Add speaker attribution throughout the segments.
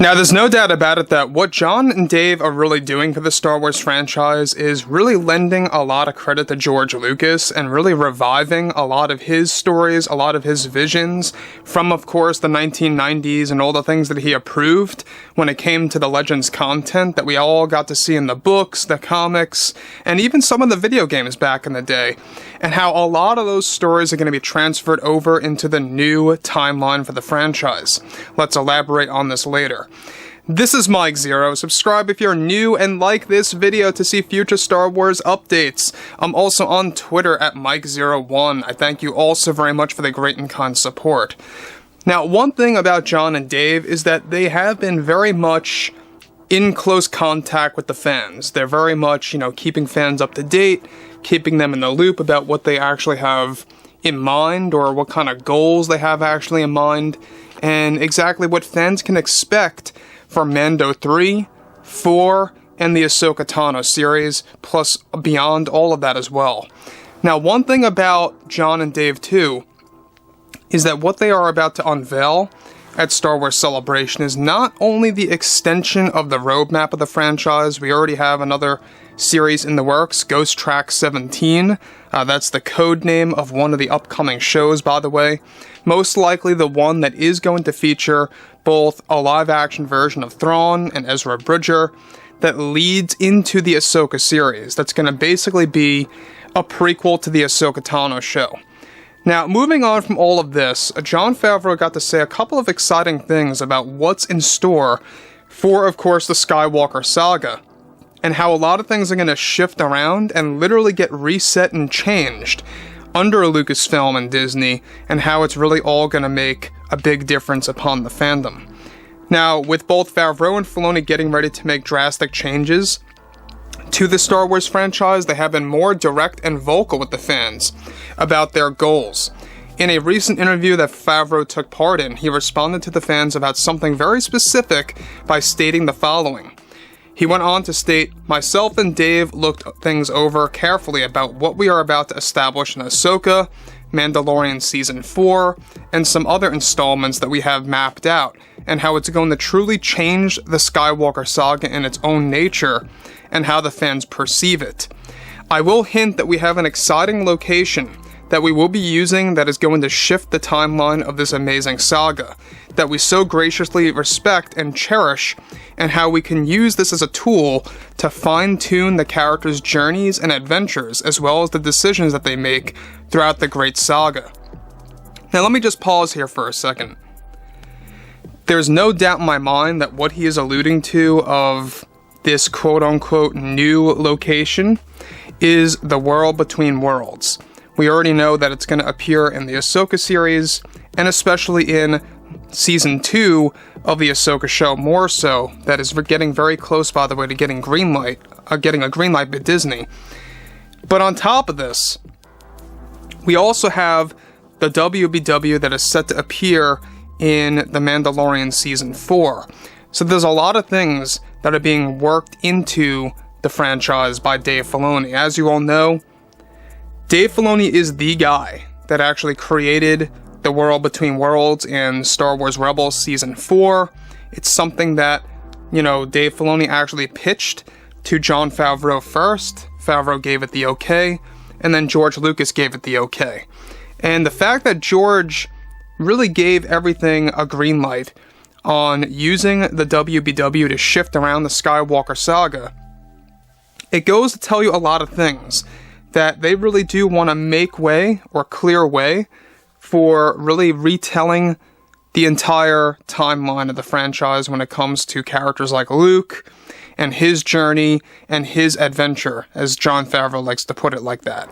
Speaker 1: Now, there's no doubt about it that what Jon and Dave are really doing for the Star Wars franchise is really lending a lot of credit to George Lucas and really reviving a lot of his stories, a lot of his visions from, of course, the 1990s and all the things that he approved when it came to the Legends content that we all got to see in the books, the comics, and even some of the video games back in the day, and how a lot of those stories are going to be transferred over into the new timeline for the franchise. Let's elaborate on this later. This is Mike Zero. Subscribe if you're new and like this video to see future Star Wars updates. I'm also on Twitter at Mike01. I thank you all so very much for the great and kind support. Now, one thing about Jon and Dave is that they have been very much in close contact with the fans. They're very much, keeping fans up to date, keeping them in the loop about what they actually have in mind or what kind of goals they have actually in mind, and exactly what fans can expect from Mando 3, 4, and the Ahsoka Tano series, plus beyond all of that as well. Now, one thing about Jon and Dave too is that what they are about to unveil at Star Wars Celebration is not only the extension of the roadmap of the franchise. We already have another series in the works, Ghost Track 17. That's the code name of one of the upcoming shows, by the way. Most likely the one that is going to feature both a live-action version of Thrawn and Ezra Bridger that leads into the Ahsoka series. That's going to basically be a prequel to the Ahsoka Tano show. Now, moving on from all of this, Jon Favreau got to say a couple of exciting things about what's in store for, of course, the Skywalker Saga, and how a lot of things are going to shift around and literally get reset and changed under LUCASFILM and Disney, and how it's really all going to make a big difference upon the fandom. Now, with both Favreau and Filoni getting ready to make drastic changes to the Star Wars franchise, they have been more direct and vocal with the fans about their goals. In a recent interview that Favreau took part in, he responded to the fans about something very specific by stating the following. He went on to state, "Myself and Dave looked things over carefully about what we are about to establish in Ahsoka, Mandalorian Season 4, and some other installments that we have mapped out, and how it's going to truly change the Skywalker Saga in its own nature, and how the fans perceive it. I will hint that we have an exciting location that we will be using that is going to shift the timeline of this amazing saga, that we so graciously respect and cherish, and how we can use this as a tool to fine-tune the characters' journeys and adventures, as well as the decisions that they make throughout the great saga." Now let me just pause here for a second. There's no doubt in my mind that what he is alluding to of this quote-unquote new location is the world between worlds. We already know that it's going to appear in the Ahsoka series, and especially in Season 2 of the Ahsoka show more so. That is getting very close, by the way, to getting a green light by Disney. But on top of this, we also have the WBW that is set to appear in The Mandalorian Season 4. So there's a lot of things that are being worked into the franchise by Dave Filoni. As you all know, Dave Filoni is the guy that actually created the world between worlds in Star Wars Rebels Season 4. It's something that, Dave Filoni actually pitched to Jon Favreau first. Favreau gave it the okay, and then George Lucas gave it the okay. And the fact that George really gave everything a green light on using the WBW to shift around the Skywalker Saga, it goes to tell you a lot of things, that they really do want to make way or clear way for really retelling the entire timeline of the franchise when it comes to characters like Luke and his journey and his adventure, as Jon Favreau likes to put it like that.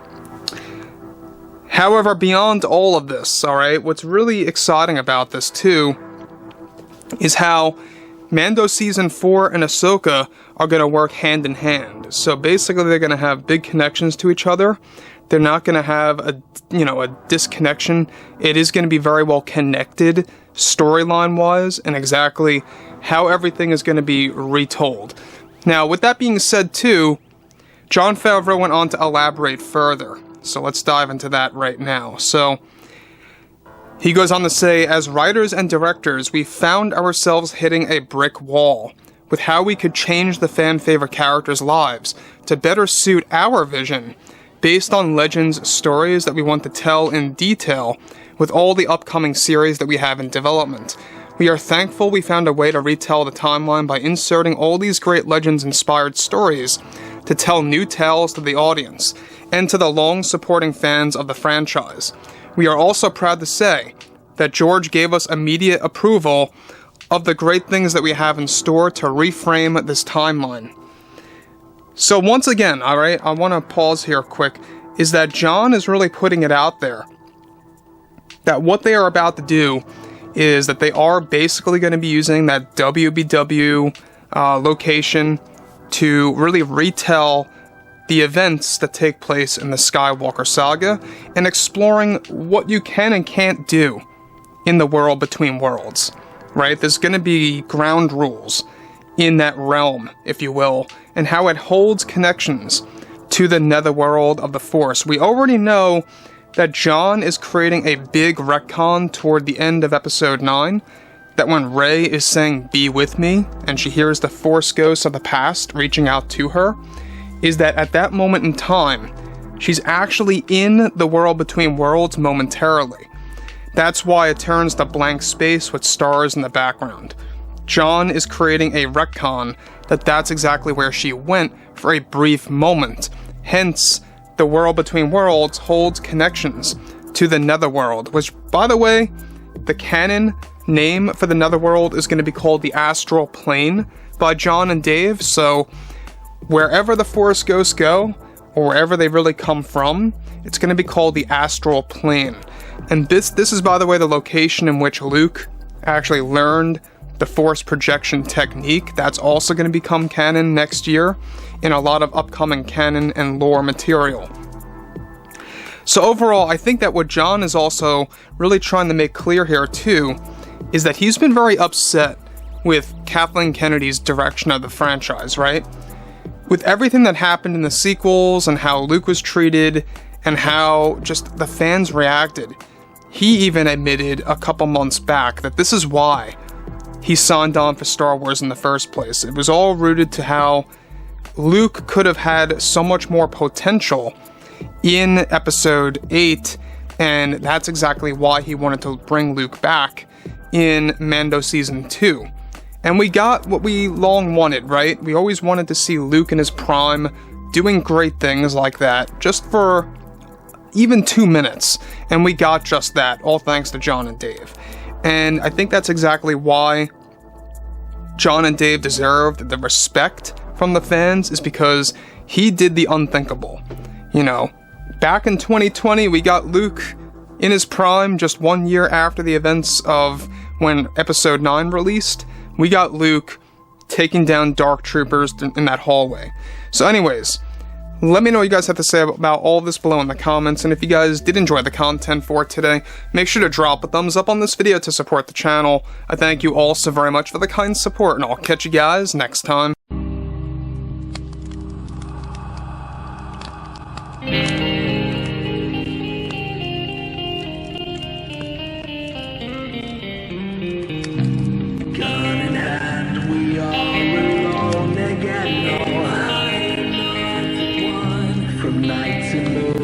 Speaker 1: However, beyond all of this, alright, what's really exciting about this too is how Mando Season 4 and Ahsoka are going to work hand in hand. So basically they're going to have big connections to each other. They're not going to have a disconnection. It is going to be very well connected storyline-wise, and exactly how everything is going to be retold. Now, with that being said too, Jon Favreau went on to elaborate further. So let's dive into that right now. So, He goes on to say, as writers and directors, we found ourselves hitting a brick wall with how we could change the fan-favorite characters' lives to better suit our vision based on Legends stories that we want to tell in detail with all the upcoming series that we have in development. We are thankful we found a way to retell the timeline by inserting all these great Legends-inspired stories to tell new tales to the audience and to the long-supporting fans of the franchise. We are also proud to say that George gave us immediate approval of the great things that we have in store to reframe this timeline. So once again, alright, I want to pause here quick, is that John is really putting it out there that what they are about to do is that they are basically going to be using that WBW location to really retell the events that take place in the Skywalker Saga, and exploring what you can and can't do in the world between worlds, right? There's going to be ground rules in that realm, if you will, and how it holds connections to the netherworld of the Force. We already know that John is creating a big retcon toward the end of Episode 9, that when Rey is saying, "Be with me," and she hears the Force ghosts of the past reaching out to her, is that at that moment in time, she's actually in the world between worlds momentarily. That's why it turns to blank space with stars in the background. John is creating a retcon that that's exactly where she went for a brief moment. Hence, the world between worlds holds connections to the netherworld, which, by the way, the canon name for the netherworld is going to be called the Astral Plane by John and Dave, so wherever the Force ghosts go, or wherever they really come from, it's going to be called the Astral Plane. And this is, by the way, the location in which Luke actually learned the Force projection technique. That's also going to become canon next year in a lot of upcoming canon and lore material. So overall, I think that what John is also really trying to make clear here too is that he's been very upset with Kathleen Kennedy's direction of the franchise, right? With everything that happened in the sequels and how Luke was treated and how just the fans reacted, he even admitted a couple months back that this is why he signed on for Star Wars in the first place. It was all rooted to how Luke could have had so much more potential in Episode 8, and that's exactly why he wanted to bring Luke back in Mando Season 2. And we got what we long wanted, right? We always wanted to see Luke in his prime doing great things like that, just for even 2 minutes. And we got just that, all thanks to John and Dave. And I think that's exactly why John and Dave deserved the respect from the fans, is because he did the unthinkable. You know, back in 2020, we got Luke in his prime just 1 year after the events of when Episode 9 released. We got Luke taking down Dark Troopers in that hallway. So anyways, let me know what you guys have to say about all this below in the comments, and if you guys did enjoy the content for today, make sure to drop a thumbs up on this video to support the channel. I thank you all so very much for the kind support, and I'll catch you guys next time.
Speaker 2: Nights in the